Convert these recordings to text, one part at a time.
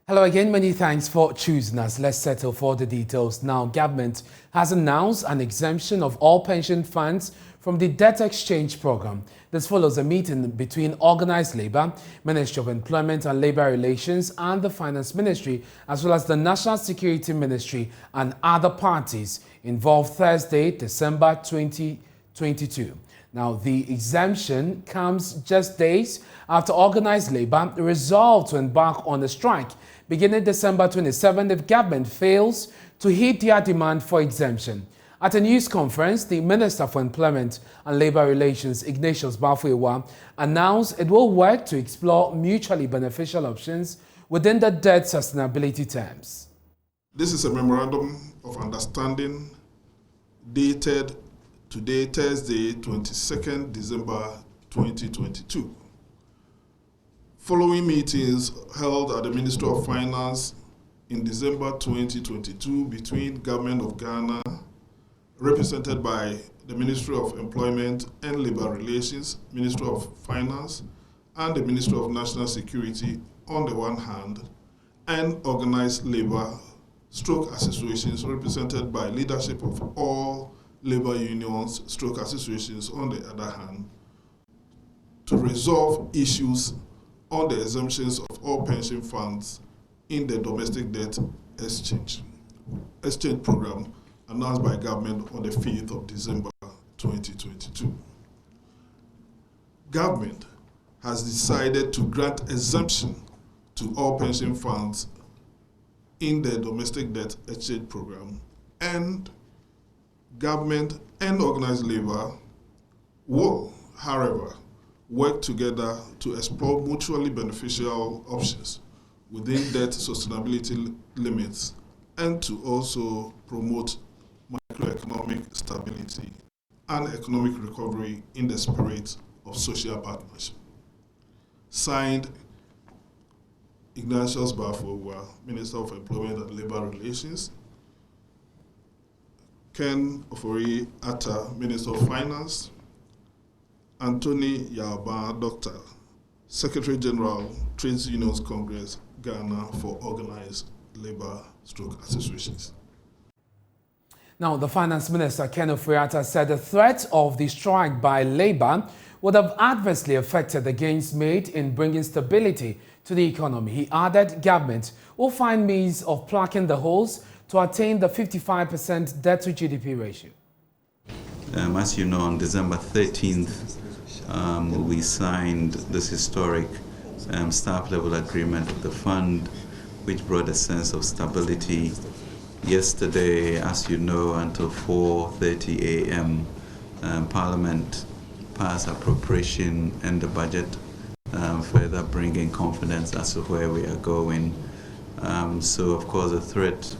Hello again, many thanks for choosing us. Let's settle for the details. Now, government has announced an exemption of all pension funds from the debt exchange program. This follows a meeting between Organized Labour, Ministry of Employment and Labour Relations and the Finance Ministry, as well as the National Security Ministry and other parties involved Thursday, December 2022. Now, the exemption comes just days after Organized Labour resolved to embark on a strike beginning December 27 if government fails to hit their demand for exemption. At a news conference, the Minister for Employment and Labour Relations, Ignatius Bafuewa, announced it will work to explore mutually beneficial options within the debt sustainability terms. This is a memorandum of understanding dated today, Thursday, 22nd December 2022. Following meetings held at the Ministry of Finance in December 2022 between Government of Ghana, represented by the Ministry of Employment and Labour Relations, Ministry of Finance, and the Ministry of National Security on the one hand, and Organized Labour stroke associations represented by leadership of all labour unions stroke associations on the other hand, to resolve issues on the exemptions of all pension funds in the domestic debt exchange program announced by government on the 5th of December 2022. Government has decided to grant exemption to all pension funds in the domestic debt exchange program, and government and organized labor will, however, work together to explore mutually beneficial options within debt sustainability limits and to also promote macroeconomic stability and economic recovery in the spirit of social partnership. Signed, Ignatius Bafuewa, Minister of Employment and Labour Relations, Ken Ofori Atta, Minister of Finance, Anthony Yaba, Doctor, Secretary General, Trades Unions Congress, Ghana for Organized Labour stroke associations. Now, the Finance Minister, Ken Ofori Atta, said the threat of the strike by Labour would have adversely affected the gains made in bringing stability to the economy. He added government will find means of plugging the holes to attain the 55% debt to GDP ratio. As you know, on December 13th, we signed this historic staff level agreement with the fund, which brought a sense of stability. Yesterday, as you know, until 4:30 a.m., Parliament passed appropriation and the budget, further bringing confidence as to where we are going. So, of course, the threat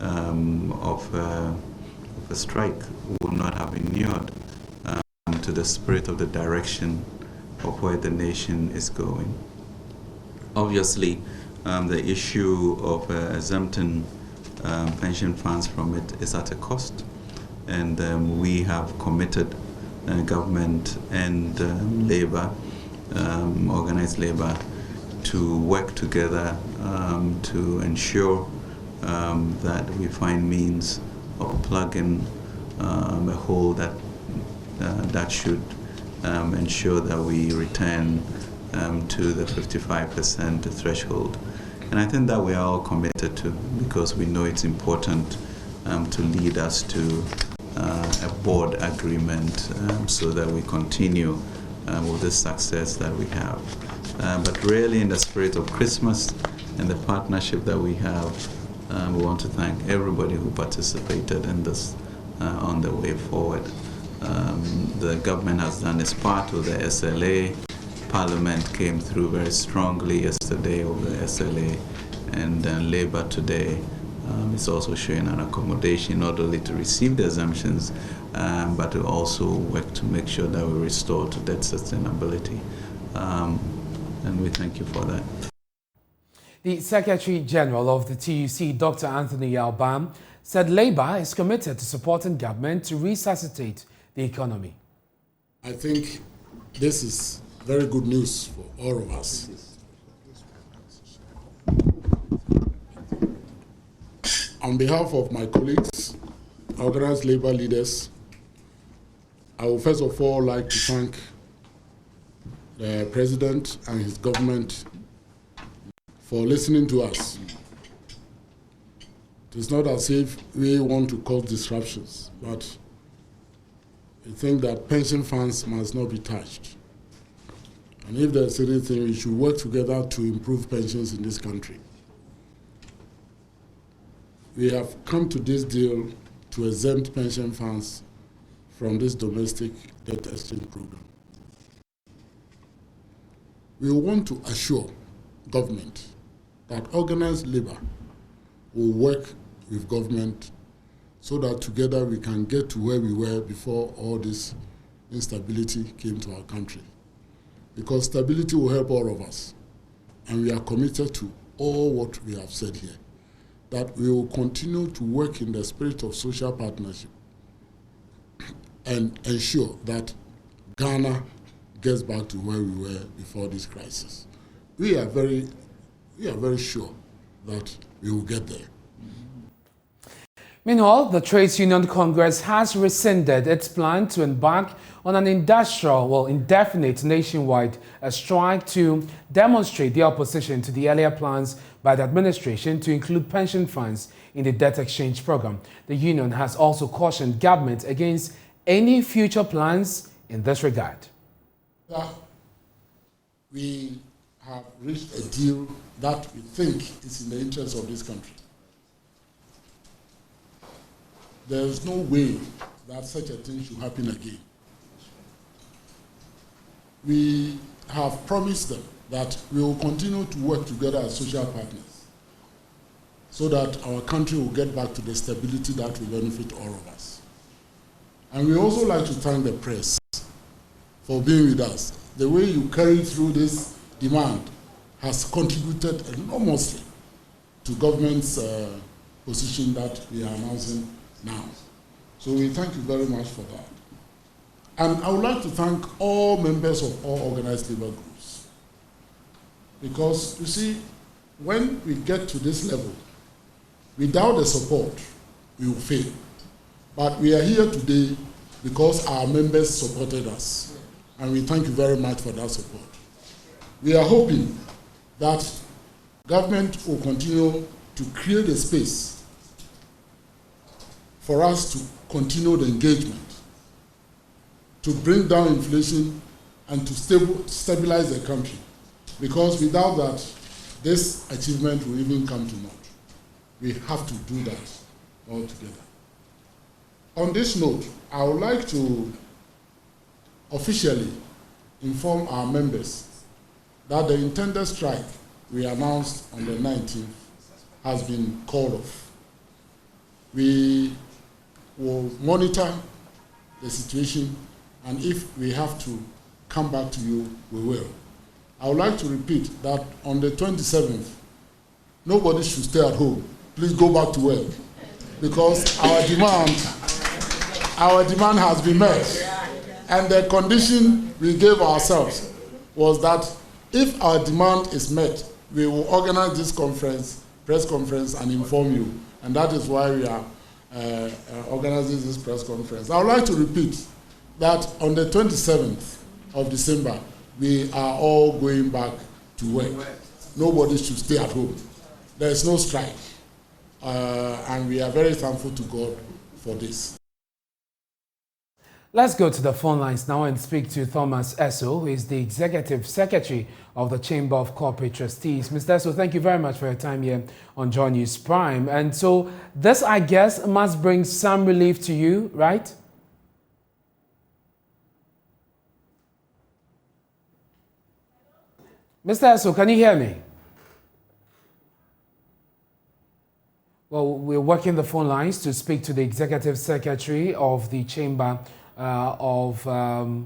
of a strike would not have inured to the spirit of the direction of where the nation is going. Obviously, the issue of exempting pension funds from it is at a cost, and we have committed government and labor, organized labor, to work together to ensure that we find means of plugging a hole that should ensure that we return to the 55% threshold. And I think that we are all committed to, because we know it's important to lead us to a board agreement so that we continue with the success that we have. But really, in the spirit of Christmas and the partnership that we have, we want to thank everybody who participated in this on the way forward. The government has done its part with the SLA. Parliament came through very strongly yesterday over the SLA, and Labour today is also showing an accommodation not only to receive the exemptions, but to also work to make sure that we restore to debt sustainability. And we thank you for that. The Secretary General of the TUC, Dr. Anthony Yalbam, said Labour is committed to supporting government to resuscitate the economy. I think this is very good news for all of us. On behalf of my colleagues, organized labor leaders, I would first of all like to thank the President and his government for listening to us. It is not as if we want to cause disruptions, but we think that pension funds must not be touched. And if there's anything, we should work together to improve pensions in this country. We have come to this deal to exempt pension funds from this domestic debt exchange program. We want to assure government that organized labor will work with government so that together we can get to where we were before all this instability came to our country. Because stability will help all of us. And we are committed to all what we have said here, that we will continue to work in the spirit of social partnership and ensure that Ghana gets back to where we were before this crisis. We are very sure that we will get there. Meanwhile, the Trades Union Congress has rescinded its plan to embark on an indefinite nationwide strike to demonstrate the opposition to the earlier plans by the administration to include pension funds in the debt exchange program. The union has also cautioned government against any future plans in this regard. We have reached a deal that we think is in the interest of this country. There is no way that such a thing should happen again. We have promised them that we will continue to work together as social partners so that our country will get back to the stability that will benefit all of us. And we also like to thank the press for being with us. The way you carried through this demand has contributed enormously to government's position that we are announcing now. So we thank you very much for that. And I would like to thank all members of all organized labor groups. Because, you see, when we get to this level, without the support, we will fail. But we are here today because our members supported us. And we thank you very much for that support. We are hoping that government will continue to create a space for us to continue the engagement, to bring down inflation and to stabilize the country. Because without that, this achievement will even come to naught. We have to do that all together. On this note, I would like to officially inform our members that the intended strike we announced on the 19th has been called off. We will monitor the situation, and if we have to come back to you, we will. I would like to repeat that on the 27th, nobody should stay at home. Please go back to work, because our demand has been met. And the condition we gave ourselves was that if our demand is met, we will organize this press conference, and inform you. And that is why we are organizing this press conference. I would like to repeat that on the 27th of December, we are all going back to work. Nobody should stay at home. There is no strike. And we are very thankful to God for this. Let's go to the phone lines now and speak to Thomas Esso, who is the Executive Secretary of the Chamber of Corporate Trustees. Mr. Esso, thank you very much for your time here on Joy News Prime. And so this, I guess, must bring some relief to you, right? Mr. Esso, can you hear me? Well, we're working the phone lines to speak to the Executive Secretary of the Chamber Mr.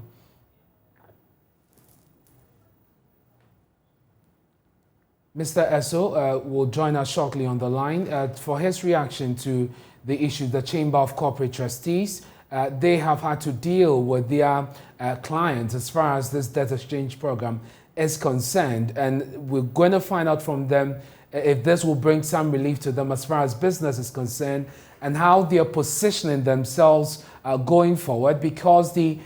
Esso will join us shortly on the line for his reaction to the issue. The Chamber of Corporate Trustees, they have had to deal with their clients as far as this debt exchange program is concerned, and we're going to find out from them if this will bring some relief to them as far as business is concerned, and how they are positioning themselves going forward, because the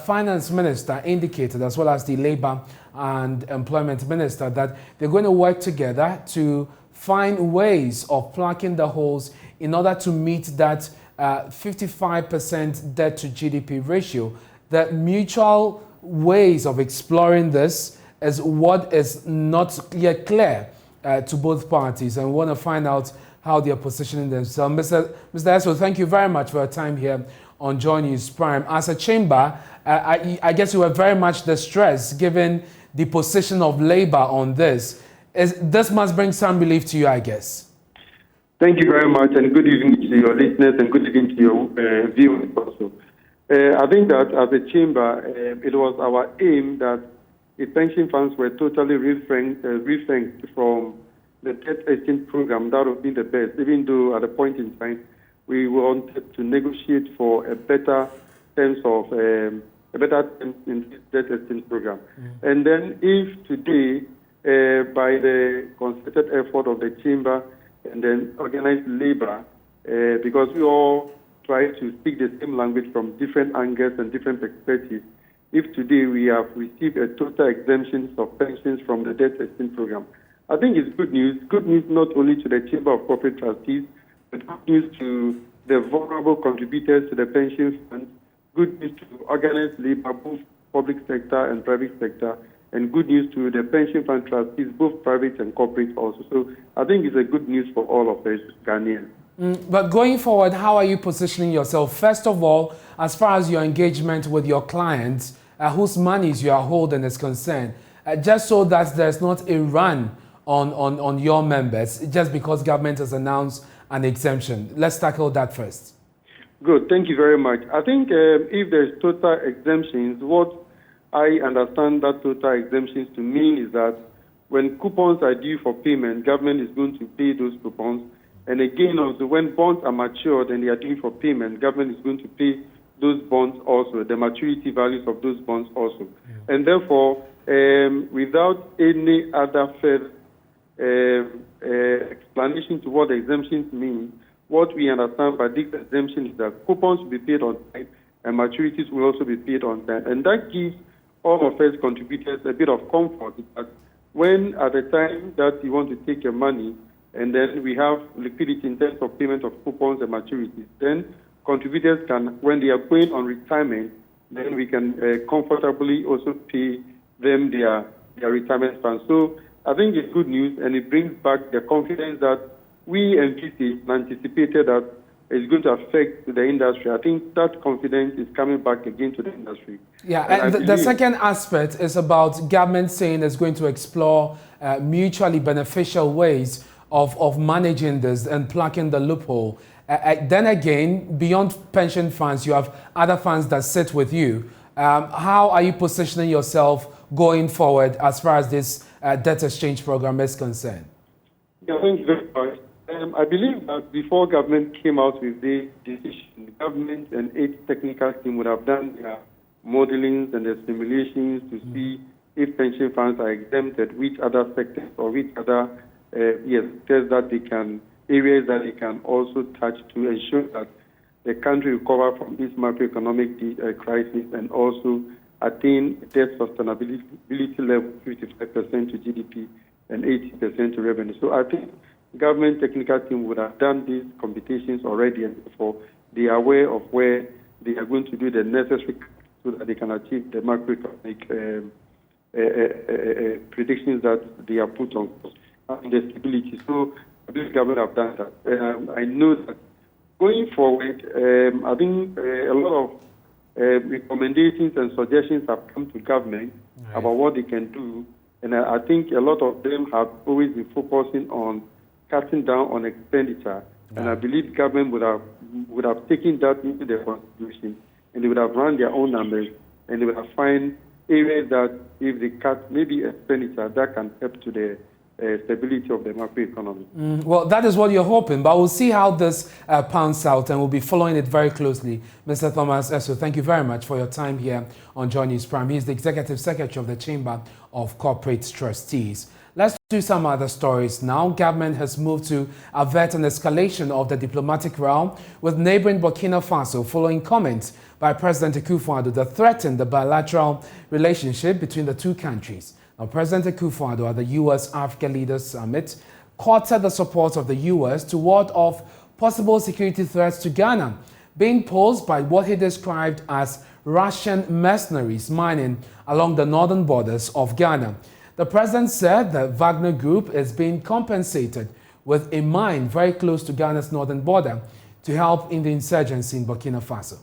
finance minister indicated, as well as the labor and employment minister, that they're going to work together to find ways of plugging the holes in order to meet that 55% debt to GDP ratio. The mutual ways of exploring this is what is not yet clear to both parties, and we want to find out how they are positioning themselves. Mr. Eso, thank you very much for your time here on Joy News Prime. As a chamber, I guess you were very much distressed given the position of Labour on this. This must bring some relief to you, I guess. Thank you very much, and good evening to your listeners, and good evening to your viewers also. I think that as a chamber, it was our aim that the pension funds were totally refrained from the debt exchange program. That would be the best, even though at a point in time we wanted to negotiate for a better terms in this debt exchange program. And then, if today, by the concerted effort of the chamber and then organized labor, because we all try to speak the same language from different angles and different perspectives, if today we have received a total exemption of pensions from the debt exchange program, I think it's good news. Good news not only to the Chamber of Corporate Trustees, but good news to the vulnerable contributors to the pension funds, good news to organized labor, both public sector and private sector, and good news to the pension fund trustees, both private and corporate also. So I think it's a good news for all of us Ghanaians. But going forward, how are you positioning yourself? First of all, as far as your engagement with your clients, whose monies you are holding is concerned, just so that there's not a run on your members, just because government has announced an exemption. Let's tackle that first. Good, thank you very much. I think if there's total exemptions, what I understand that total exemptions to mean is that when coupons are due for payment, government is going to pay those coupons. And again, also, when bonds are matured and they are due for payment, government is going to pay those bonds also, the maturity values of those bonds also. Yeah. And therefore, without any other further explanation to what the exemptions mean, what we understand by this exemption is that coupons will be paid on time and maturities will also be paid on time. And that gives all of us contributors a bit of comfort that when at the time that you want to take your money, and then we have liquidity in terms of payment of coupons and maturities, then contributors can, when they are going on retirement, then we can comfortably also pay them their retirement funds. So I think it's good news, and it brings back the confidence that we envisaged and anticipated that it's going to affect the industry. I think that confidence is coming back again to the industry. Yeah, and the second aspect is about government saying it's going to explore mutually beneficial ways of managing this and plugging the loophole. Then again, beyond pension funds, you have other funds that sit with you. How are you positioning yourself going forward as far as this debt exchange program is concerned? Yeah, thank you very much. I believe that before government came out with this decision, government and its technical team would have done their modelings and their simulations to see if pension funds are exempted, which other sectors or which other sectors that they can, areas that they can also touch to ensure that the country recover from this macroeconomic crisis and also attain debt sustainability level 55% to GDP and 80% to revenue. So I think government technical team would have done these computations already, and therefore they are aware of where they are going to do the necessary so that they can achieve the macroeconomic predictions that they are put on the stability. So this government have done that. I know that going forward, I think a lot of recommendations and suggestions have come to government about what they can do, and I think a lot of them have always been focusing on cutting down on expenditure, and I believe government would have taken that into their consideration, and they would have run their own numbers, and they would have find areas that if they cut maybe expenditure, that can help to the stability of the macroeconomy. Well, that is what you're hoping, but we'll see how this pans out, and we'll be following it very closely. Mr. Thomas Eso, thank you very much for your time here on Joy News Prime. He is the Executive Secretary of the Chamber of Corporate Trustees. Let's do some other stories now. Government has moved to avert an escalation of the diplomatic row with neighboring Burkina Faso following comments by President Akufo-Addo that threatened the bilateral relationship between the two countries. Now, President Akufo-Addo at the U.S.-Africa Leaders Summit courted the support of the U.S. to ward off possible security threats to Ghana being posed by what he described as Russian mercenaries mining along the northern borders of Ghana. The president said the Wagner Group is being compensated with a mine very close to Ghana's northern border to help in the insurgency in Burkina Faso.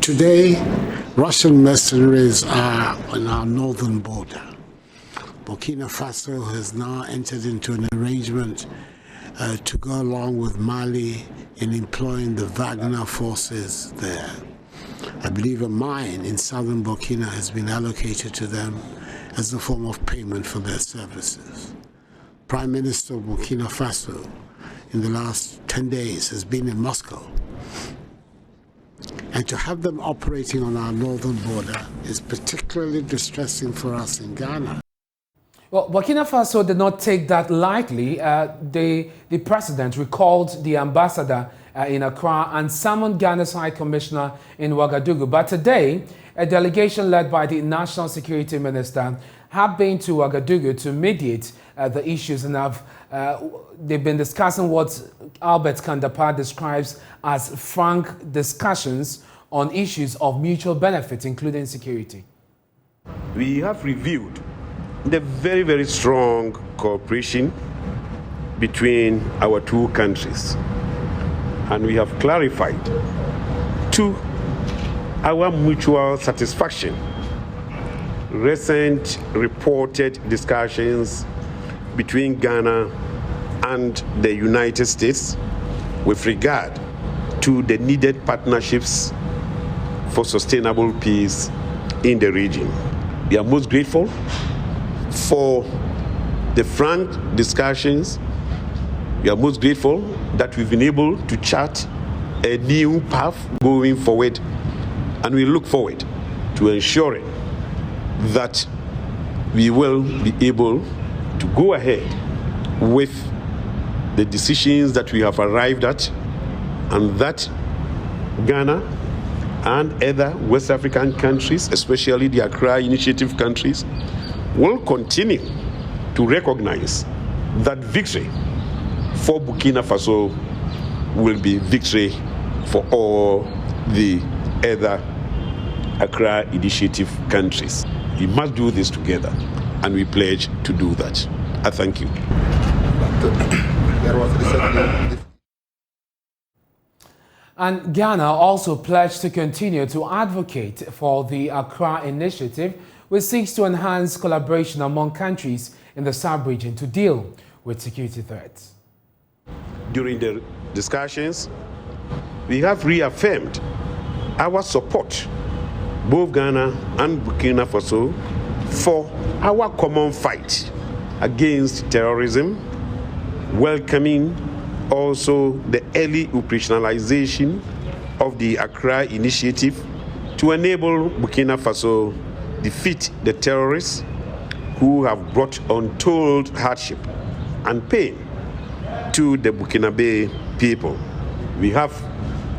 Today, Russian mercenaries are on our northern border. Burkina Faso has now entered into an arrangement to go along with Mali in employing the Wagner forces there. I believe a mine in southern Burkina has been allocated to them as a form of payment for their services. Prime Minister of Burkina Faso in the last 10 days has been in Moscow. And to have them operating on our northern border is particularly distressing for us in Ghana. Well, Burkina Faso did not take that lightly. The president recalled the ambassador in Accra and summoned Ghana's High Commissioner in Ouagadougou. But today, a delegation led by the National Security Minister have been to Ouagadougou to mediate the issues, and they've been discussing what Albert Kandapar describes as frank discussions on issues of mutual benefit, including security. We have reviewed the very, very strong cooperation between our two countries. And we have clarified to our mutual satisfaction recent reported discussions between Ghana and the United States with regard to the needed partnerships for sustainable peace in the region. We are most grateful for the frank discussions. We are most grateful that we've been able to chart a new path going forward, and we look forward to ensuring that we will be able to go ahead with the decisions that we have arrived at, and that Ghana and other West African countries, especially the Accra Initiative countries, will continue to recognize that victory for Burkina Faso will be victory for all the other Accra Initiative countries. We must do this together, and we pledge to do that. I thank you. And Ghana also pledged to continue to advocate for the Accra Initiative, which seeks to enhance collaboration among countries in the sub-region to deal with security threats. During the discussions, we have reaffirmed our support, both Ghana and Burkina Faso, for our common fight against terrorism, welcoming also the early operationalization of the Accra Initiative to enable Burkina Faso defeat the terrorists who have brought untold hardship and pain to the Burkinabe people. We have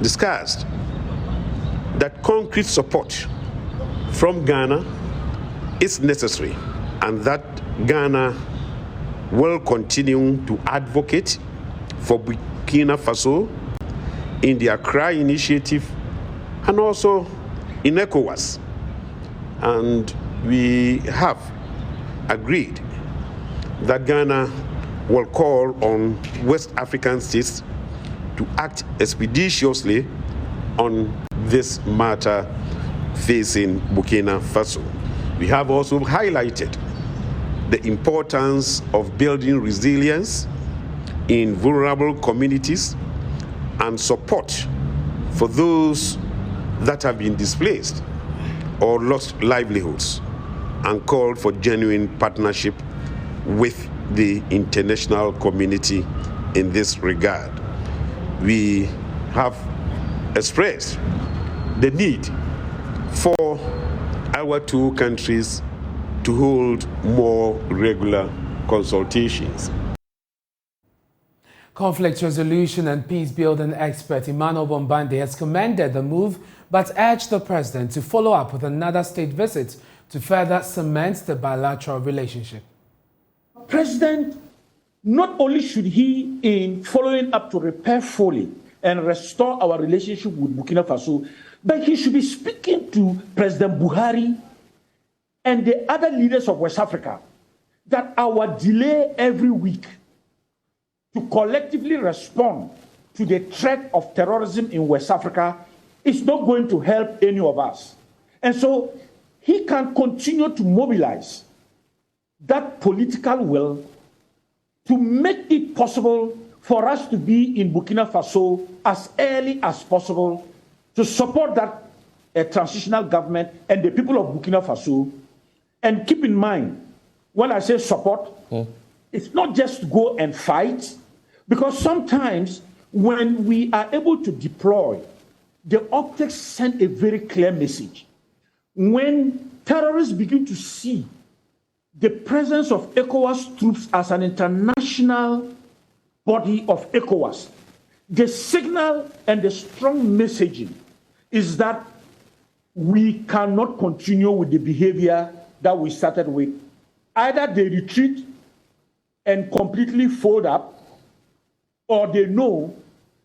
discussed that concrete support from Ghana is necessary, and that Ghana will continue to advocate for Burkina Faso in the Accra Initiative and also in ECOWAS. And we have agreed that Ghana will call on West African states to act expeditiously on this matter facing Burkina Faso. We have also highlighted the importance of building resilience in vulnerable communities and support for those that have been displaced or lost livelihoods, and called for genuine partnership with the international community in this regard. We have expressed the need for our two countries to hold more regular consultations. Conflict resolution and peace-building expert Emmanuel Bombande has commended the move but urged the president to follow up with another state visit to further cement the bilateral relationship. President, not only should he, in following up to repair fully and restore our relationship with Burkina Faso, but he should be speaking to President Buhari and the other leaders of West Africa that our delay every week to collectively respond to the threat of terrorism in West Africa is not going to help any of us. And so he can continue to mobilize that political will to make it possible for us to be in Burkina Faso as early as possible to support that transitional government and the people of Burkina Faso. And keep in mind, when I say support, it's not just to go and fight, because sometimes when we are able to deploy, the optics send a very clear message. When terrorists begin to see the presence of ECOWAS troops as an international body of ECOWAS, the signal and the strong messaging is that we cannot continue with the behavior that we started with. Either they retreat and completely fold up, or they know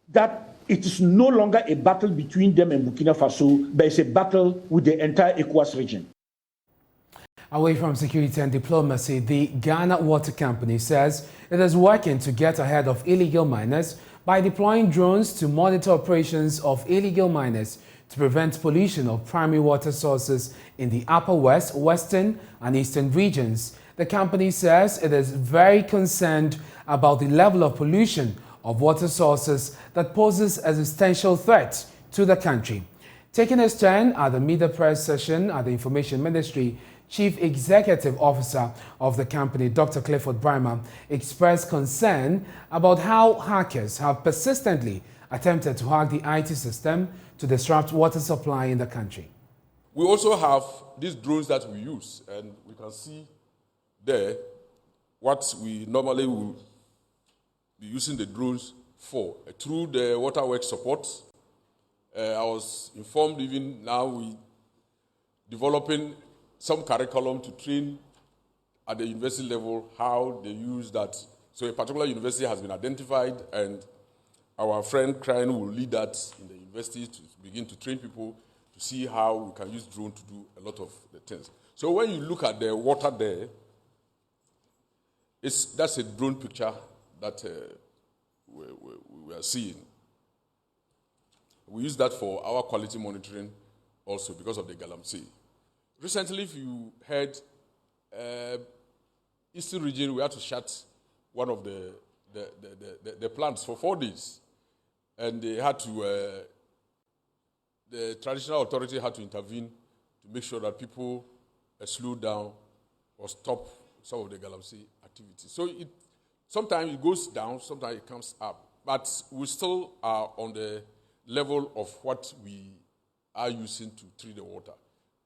that it is no longer a battle between them and Burkina Faso, but it's a battle with the entire ECOWAS region. Away from security and diplomacy, the Ghana Water Company says it is working to get ahead of illegal miners by deploying drones to monitor operations of illegal miners to prevent pollution of primary water sources in the Upper West, Western and Eastern regions. The company says it is very concerned about the level of pollution of water sources that poses an existential threat to the country. Taking his turn at the media press session at the Information Ministry, Chief Executive Officer of the company, Dr. Clifford Brymer, expressed concern about how hackers have persistently attempted to hack the IT system to disrupt water supply in the country. We also have these drones that we use, and we can see there what we normally will be using the drones for. Through the waterworks support, I was informed even now we developing some curriculum to train at the university level how they use that. So a particular university has been identified, and our friend Crane will lead that in the university to begin to train people to see how we can use drone to do a lot of the things. So when you look at the water there, that's a drone picture that we are seeing. We use that for our quality monitoring also because of the Galamsey. Recently, if you heard, Eastern region, we had to shut one of the plants for 4 days. And they had to, the traditional authority had to intervene to make sure that people slow down or stop some of the Galamsey activities. So sometimes it goes down, sometimes it comes up. But we still are on the level of what we are using to treat the water.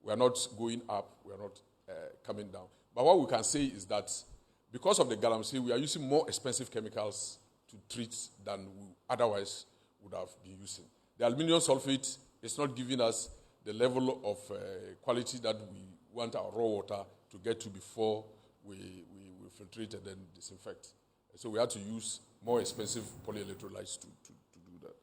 We are not going up, we are not coming down. But what we can say is that because of the Galamsey, we are using more expensive chemicals to treat than we otherwise would have been using. The aluminium sulfate is not giving us the level of quality that we want our raw water to get to before we filtrate and then disinfect. So we had to use more expensive polyelectrolytes to do that.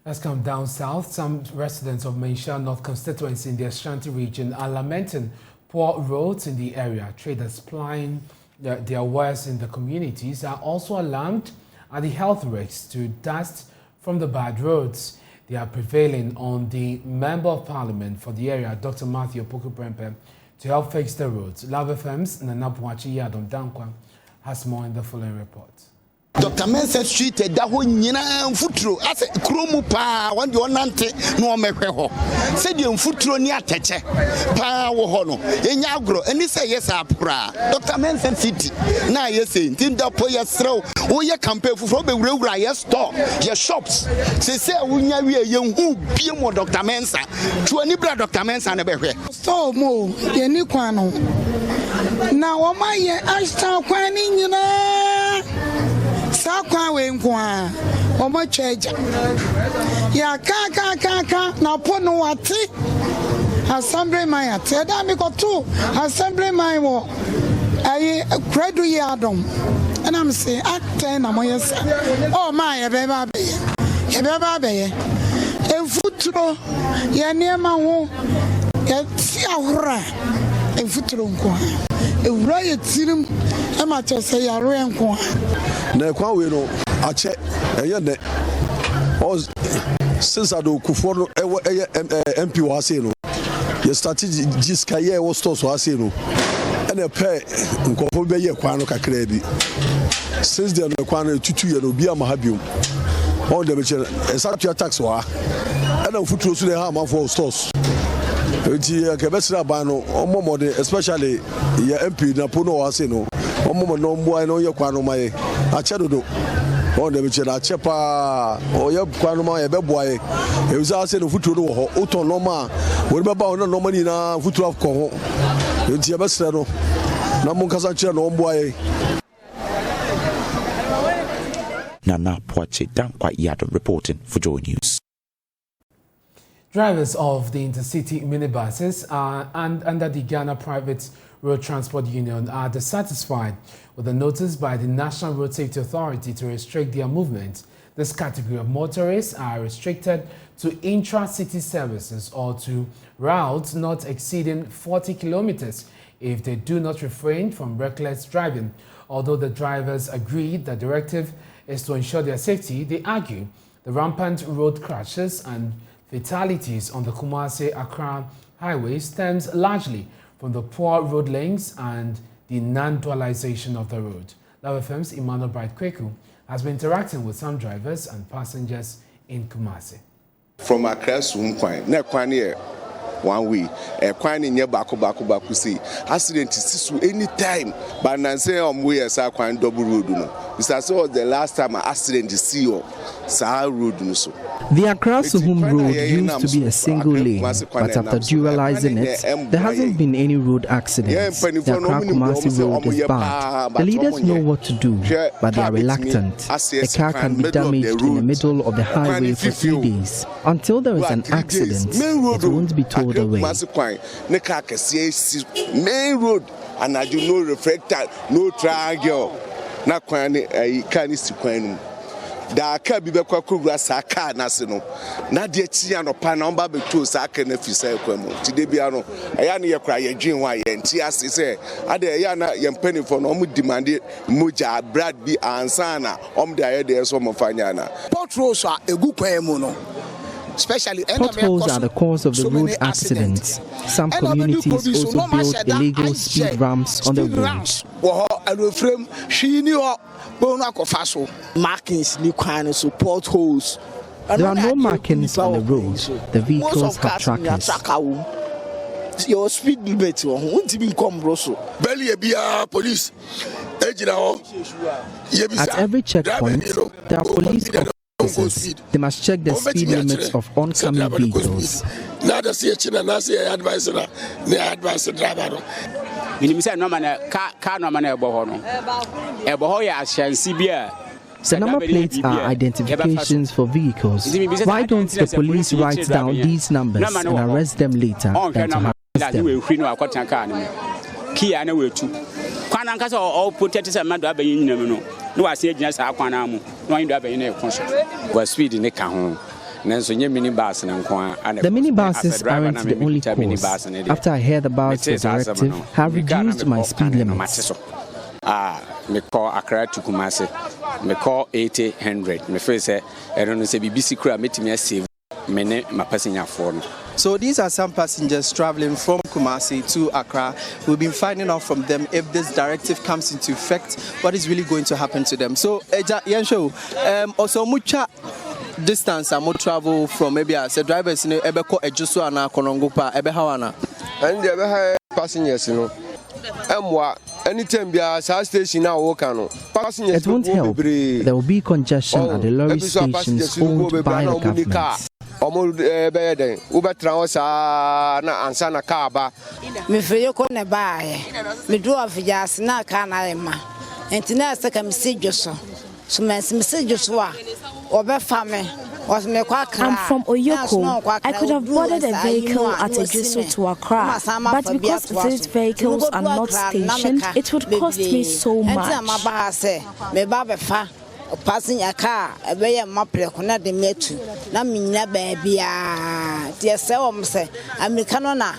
Let's come down south. Some residents of Mensha North constituency in the Ashanti region are lamenting poor roads in the area. Traders plying their wares in the communities are also alarmed at the health risks to dust from the bad roads. They are prevailing on the Member of Parliament for the area, Dr. Matthew Opoku-Prempeh, to help fix the roads. Love FM's Nana Puachi Yadom Dankwa has more in the following report. Dr. Mensa Street da ho nyina mfuturo ase kromu pa wande onante no omehwe se de mfuturo ni ateche pa wo ho no enya agro eni se yes apra Dr. Mensa City na yes ntin da po yesrew wo ye campaign fufuro be wurawura yes store ye shops se wunya wie ye hu bie mo Dr. Mensa to ani bra Dr. Mensa na behwe so mo ye ni kwan no na wo ma ye ashta kwan ni nyina sakwa we nkwa omo cheja ya ka na pono wati assembly man ya teda mi ko to assembly man wo ayi credo ye adom and I'm saying atten na moyesa oh my ye be ba be ye enfuturo ye niema ho ye ti ahora enfuturo nkwa ewura ye tirim e ma che se yare nkwa na kwa we no ache eye ne o since ado kufo no MP wa say no ye strategy jiska ye wo stores wa say no ene pe nkofo be ye kwa no kakra bi since the no kwa no tutu ye no bi amahabium on the beche exact tax wa ene futuro so the ha amafo stores enti ke besira ban no omomode especially ye MP na pono wa say no omomo no mboa no ye kwa no maye ache dodo on the beche na ache pa o ye kwa no maye be boa ye e uza say no futuro no ho oton no ma wo be ba no mani na futuro ko ho enti ye besira no na mon kasa che no mboa ye Nana Poache Dankwa Yado reporting for Joy News. Drivers of the intercity minibuses and under the Ghana Private Road Transport Union are dissatisfied with the notice by the National Road Safety Authority to restrict their movement. This category of motorists are restricted to intra-city services or to routes not exceeding 40 kilometers if they do not refrain from reckless driving. Although the drivers agree the directive is to ensure their safety, they argue the rampant road crashes and fatalities on the Kumasi-Accra highway stems largely from the poor road lengths and the non-dualization of the road. Love FM's Emmanuel Bright-Kweku has been interacting with some drivers and passengers in Kumasi. From Accra to Nkwan, na kwan here 1 week. Kwan ni nye baku see. Accident is anytime. But na say we as kwan double road no. This was the last time an accident is see on road no so. The Accra Suhum road used to be a single lane, but after dualizing it, there hasn't been any road accidents. The Accra Kumasi road is bad. The leaders know what to do, but they are reluctant. A car can be damaged in the middle of the highway for 3 days. Until there is an accident, it won't be towed away. Main road, and I do no reflector, no triangle. Na kwani kani sikwanu da aka bi bekwa kogura saka na se no na de tia no pa na omba beto saka na fisa ekwemu ti de bia no eya ne yekra ye dwen wa ye nti ase se ade eya na ye mpani for no om demand moja brad bi ansa na om da ye de so mo fanya na potros a egu kwan mu no. Potholes are the cause of the road accidents. Some communities also build illegal speed ramps on the roads. There are no markings on the road. The vehicles have trackers. Your speed limit won't be come Rosso. Police. At every checkpoint, there are police officers. They must check the speed limits of oncoming vehicles. The number plates are identifications for vehicles. Why don't the police write down these numbers and arrest them later than to harass them? The minibuses aren't the only cause. After I heard about the directive, I have reduced my speed limits. Me call Accra to Kumasi. Me call 80-100. Me first say, I don't know say BBC crew meet me save me my passenger phone. So these are some passengers traveling from Kumasi to Accra. We've been finding out from them if this directive comes into effect, what is really going to happen to them. So, Yensho, also mucha distance I travel from maybe as a driver in Ebeko Ejusu and Konongopa, Ebehawana. And the passengers, anytime be a station now, passengers. It won't help. There will be congestion at the lorry stations owned by the government. Me feel you buy. Me do of jas na canna. And tonight, I can see you so. So, messages were over family. I'm from Oyoko. I could have boarded a vehicle at Ejusu to Accra, but because these vehicles are not stationed, it would cost me so much. Passing a car, a very maple, the metu, Namina baby, dear Selm say, I'm a canona,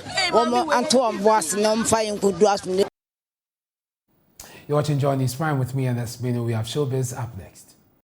Antoine was no fine could do us. You're watching Johnny's Prime with me, and that's been we have Showbiz up next.